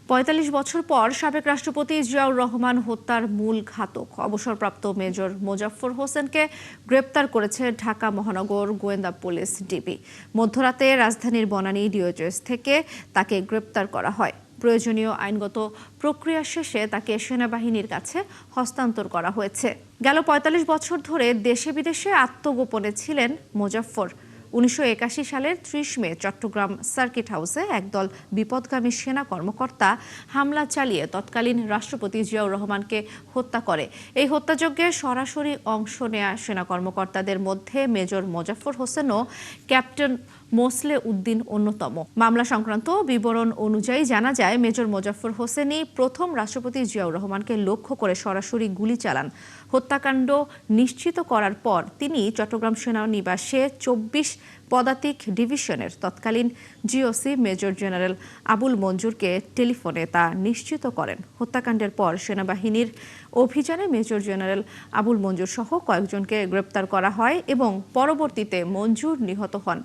৪৫ বছর পর সাবেক রাষ্ট্রপতি জিয়াউর রহমান হত্যার মূল ঘাতক অবসরপ্রাপ্ত মেজর মোজাফফর হোসেনকে গ্রেপ্তার করেছে ঢাকা মহানগর গোয়েন্দা পুলিশ ডিবি। মধ্যরাতে রাজধানীর বনানী ডিওএইচএস থেকে তাকে গ্রেপ্তার করা হয়। প্রয়োজনীয় আইনগত প্রক্রিয়া শেষে তাকে সেনাবাহিনীর কাছে হস্তান্তর করা হয়েছে। গেল ৪৫ বছর ধরে দেশে বিদেশে আত্মগোপনে ছিলেন মোজাফফর। ১৯৮১ সালের ৩০ মে চট্টগ্রাম সার্কিট হাউসে একদল বিপদগামী সেনা কর্মকর্তা হামলা চালিয়ে তৎকালীন রাষ্ট্রপতি জিয়াউর রহমানকে হত্যা করে। এই হত্যাযজ্ঞে সরাসরি অংশ নেয়া সেনা কর্মকর্তাদের মধ্যে মেজর মোজাফফর হোসেন ও ক্যাপ্টেন মোসলে উদ্দিন অন্যতম। মামলা সংক্রান্ত বিবরণ অনুযায়ী জানা যায়, মেজর মোজাফফর হোসেনই প্রথম রাষ্ট্রপতি জিয়াউর রহমানকে লক্ষ্য করে সরাসরি গুলি চালান। হত্যাকাণ্ড নিশ্চিত করার পর তিনি চট্টগ্রাম সেনানিবাসে ২৪ পদাতিক ডিভিশনের তৎকালীন জিওসি মেজর জেনারেল আবুল মঞ্জুরকে টেলিফোনে তা নিশ্চিত করেন। হত্যাকাণ্ডের পর সেনাবাহিনীর অভিযানে মেজর জেনারেল আবুল মঞ্জুর সহ কয়েকজনকে গ্রেপ্তার করা হয় এবং পরবর্তীতে মঞ্জুর নিহত হন।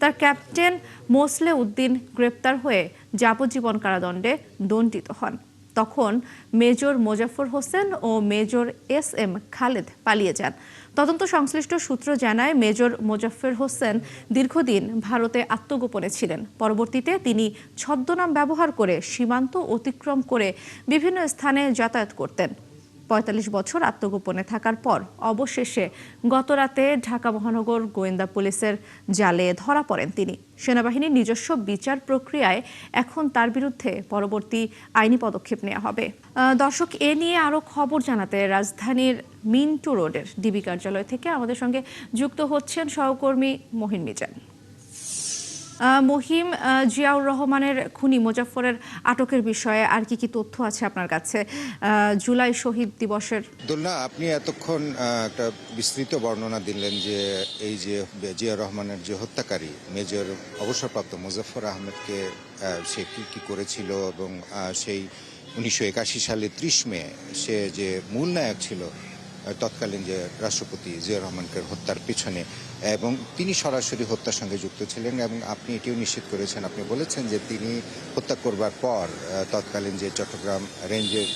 তার ক্যাপ্টেন মোসলে উদ্দিন গ্রেপ্তার হয়ে যাবজ্জীবন কারাদণ্ডে দণ্ডিত হন। তখন মেজর মোজাফফর হোসেন ও মেজর এস.এম. খালেদ পালিয়ে যান। তদন্ত সংশ্লিষ্ট সূত্র জানায়, মেজর মোজাফফর হোসেন দীর্ঘদিন ভারতে আত্মগোপনে ছিলেন। পরবর্তীতে তিনি ছদ্মনাম ব্যবহার করে সীমান্ত অতিক্রম করে বিভিন্ন স্থানে যাতায়াত করতেন। ৪৫ বছর আত্মগোপনে থাকার পর অবশেষে গতরাতে ঢাকা মহানগর গোয়েন্দা পুলিশের জালে ধরা পড়েন তিনি। সেনাবাহিনীর নিজস্ব বিচার প্রক্রিয়ায় এখন তার বিরুদ্ধে পরবর্তী আইনি পদক্ষেপ নেওয়া হবে। দর্শক, এ নিয়ে আরও খবর জানাতে রাজধানীর মিন্টু রোডের ডিবি কার্যালয় থেকে আমাদের সঙ্গে যুক্ত হচ্ছেন সহকর্মী মহিন মিজান। মহিম, জিয়াউর রহমানের খুনি মোজাফফরের আটকের বিষয়ে আর কি তথ্য আছে আপনার কাছে? জুলাই শহীদ দিবসের দোলনা, আপনি এতক্ষণ একটা বিস্তৃত বর্ণনা দিলেন যে এই যে জিয়াউর রহমানের যে হত্যাকারী মেজর অবসরপ্রাপ্ত মোজাফফর আহমেদকে সে কি করেছিল এবং সেই ১৯৮১ সালে ৩০ মে সে যে মূল নায়ক ছিল তৎকালীন যে রাষ্ট্রপতি জিয়াউর রহমানকে হত্যার পিছনে, এবং তিনি সরাসরি হত্যার সঙ্গে যুক্ত ছিলেন। এবং আপনি এটিও নিশ্চিত করেছেন, আপনি বলেছেন যে তিনি হত্যা করবার পর তৎকালীন যে চট্টগ্রাম রেঞ্জের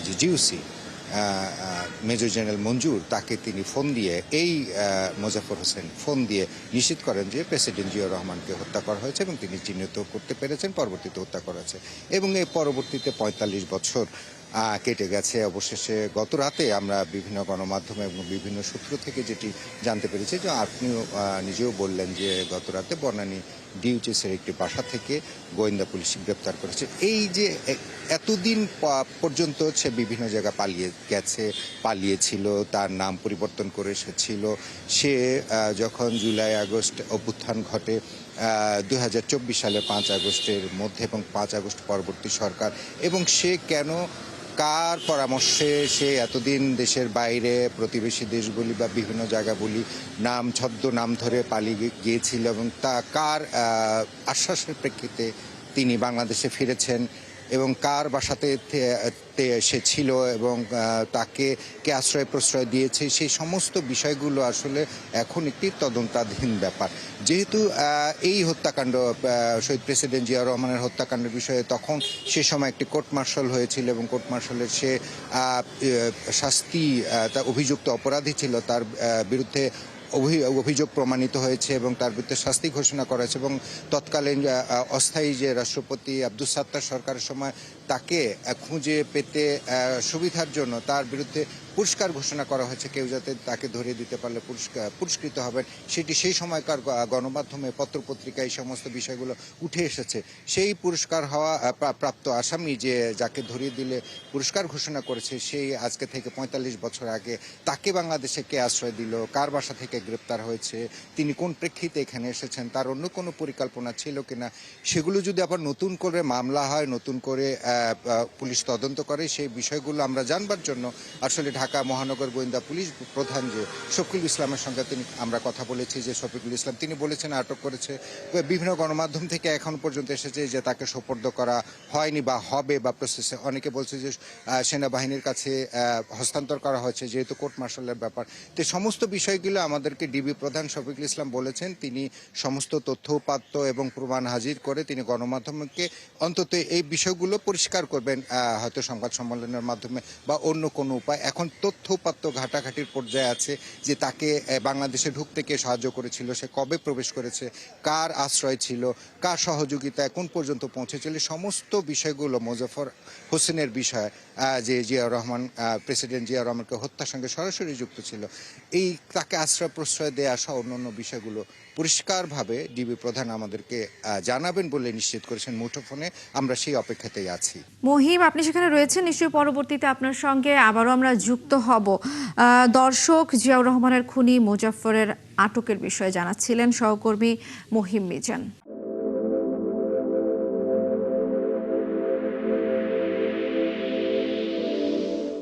যে জিওসি মেজর জেনারেল মঞ্জুর, তাকে তিনি ফোন দিয়ে মোজাফফর হোসেন ফোন দিয়ে নিশ্চিত করেন যে প্রেসিডেন্ট জিয়াউর রহমানকে হত্যা করা হয়েছে এবং তিনি চিহ্নিত করতে পেরেছেন, পরবর্তীতে হত্যা করা হয়েছে। এবং এই পরবর্তীতে ৪৫ বছর কেটে গেছে। অবশেষে গত রাতে আমরা বিভিন্ন গণমাধ্যমে এবং বিভিন্ন সূত্র থেকে যেটি জানতে পেরেছি, যে আপনিও নিজেও বললেন যে গত রাতে বনানী ডিওএইচএসের একটি বাসা থেকে গোয়েন্দা পুলিশ গ্রেপ্তার করেছে। এই যে এতদিন পর্যন্ত সে বিভিন্ন জায়গায় পালিয়েছিল, তার নাম পরিবর্তন করে সে যখন জুলাই আগস্ট অভ্যুত্থান ঘটে ২০২৪ সালের ৫ আগস্টের মধ্যে এবং ৫ আগস্ট পরবর্তী সরকার, এবং সে কেন কার পরামর্শে সে এতদিন দেশের বাইরে প্রতিবেশী দেশগুলি বা বিভিন্ন জায়গাগুলি ছদ্মনাম ধরে পালিয়ে গিয়েছিল, এবং কার আশ্বাসের প্রেক্ষিতে তিনি বাংলাদেশে ফিরেছেন, এবং কার বাসাতে সে ছিল এবং তাকে কে আশ্রয় প্রশ্রয় দিয়েছে, সেই সমস্ত বিষয়গুলো আসলে এখন একটি তদন্তাধীন ব্যাপার। যেহেতু এই হত্যাকাণ্ড, শহীদ প্রেসিডেন্ট জিয়াউর রহমানের হত্যাকাণ্ডের বিষয়ে তখন সে সময় একটি কোর্ট মার্শাল হয়েছিল, এবং কোর্ট মার্শালের সে তার অভিযুক্ত অপরাধী ছিল, তার বিরুদ্ধে অভিযোগ প্রমাণিত হয়েছে এবং তার বিরুদ্ধে শাস্তি ঘোষণা করা হয়েছে, এবং তৎকালীন অস্থায়ী যে রাষ্ট্রপতি আব্দুস সাত্তার সরকারের সময় তাকে খুঁজে পেতে সুবিধার জন্য তার বিরুদ্ধে পুরস্কার ঘোষণা করা হয়েছে, কেউ যাতে তাকে ধরিয়ে দিতে পারলে পুরস্কৃত হবেন, সেটি সেই সময়কার গণমাধ্যমে পত্রপত্রিকায় এই সমস্ত বিষয়গুলো উঠে এসেছে। সেই পুরস্কার প্রাপ্ত আসামি যাকে ধরিয়ে দিলে পুরস্কার ঘোষণা করেছে, সেই আজকে থেকে ৪৫ বছর আগে তাকে বাংলাদেশে কে আশ্রয় দিল, কার বাসা থেকে গ্রেপ্তার হয়েছে, তিনি কোন প্রেক্ষিতে এখানে এসেছেন, তার অন্য কোনো পরিকল্পনা ছিল কিনা, সেগুলো যদি আবার নতুন করে মামলা হয়, নতুন করে পুলিশ তদন্ত করে, সেই বিষয়গুলো আমরা জানবার জন্য আসলে ঢাকা মহানগর গোয়েন্দা পুলিশ প্রধান যে শফিকুল ইসলামের সঙ্গে আমরা কথা বলেছি, যে শফিকুল ইসলাম তিনি বলেছেন আটক করেছে। বিভিন্ন গণমাধ্যম থেকে এখন পর্যন্ত এসেছে যে তাকে সোপর্দ করা হয়নি বা হবে বা প্রসেসে, অনেকে বলছে যে সেনাবাহিনীর কাছে হস্তান্তর করা হয়েছে যেহেতু কোর্ট মার্শালের ব্যাপার। তো সমস্ত বিষয়গুলো আমাদেরকে ডিবি প্রধান শফিকুল ইসলাম বলেছেন তিনি সমস্ত তথ্য উপাত্ত এবং প্রমাণ হাজির করে তিনি গণমাধ্যমকে অন্তত এই বিষয়গুলো পরিষ্কার করবেন, হয়তো সংবাদ সম্মেলনের মাধ্যমে বা অন্য কোনো উপায়। এখন তথ্য উপাত্ত ঘাটাঘাটির পর্যায়ে আছে যে তাকে বাংলাদেশে ঢুকতে কে সাহায্য করেছিল, সে কবে প্রবেশ করেছে, কার আশ্রয় ছিল, কার সহযোগিতায় কোন পর্যন্ত পৌঁছেছিল, সমস্ত বিষয়গুলো মোজাফফর হোসেনের বিষয় যে জিয়াউর রহমান প্রেসিডেন্ট জিয়াউর রহমানকে হত্যার সঙ্গে সরাসরি যুক্ত ছিল, এই তাকে আশ্রয় প্রশ্রয় দেওয়া সহ অন্যান্য বিষয়গুলো পরিষ্কারভাবে ডিবি প্রধান আমাদেরকে জানাবেন বলে নিশ্চিত করেছেন মুঠোফোনে। আমরা সেই অপেক্ষাতেই আছি। মহিম, আপনি সেখানে রয়েছেন, নিশ্চয়ই পরবর্তীতে আপনার সঙ্গে আবারও আমরা যুক্ত হব। দর্শক, জিয়াউর রহমানের খুনি মোজাফফরের আটকের বিষয়ে জানাচ্ছিলেন সহকর্মী মহিম মিজান।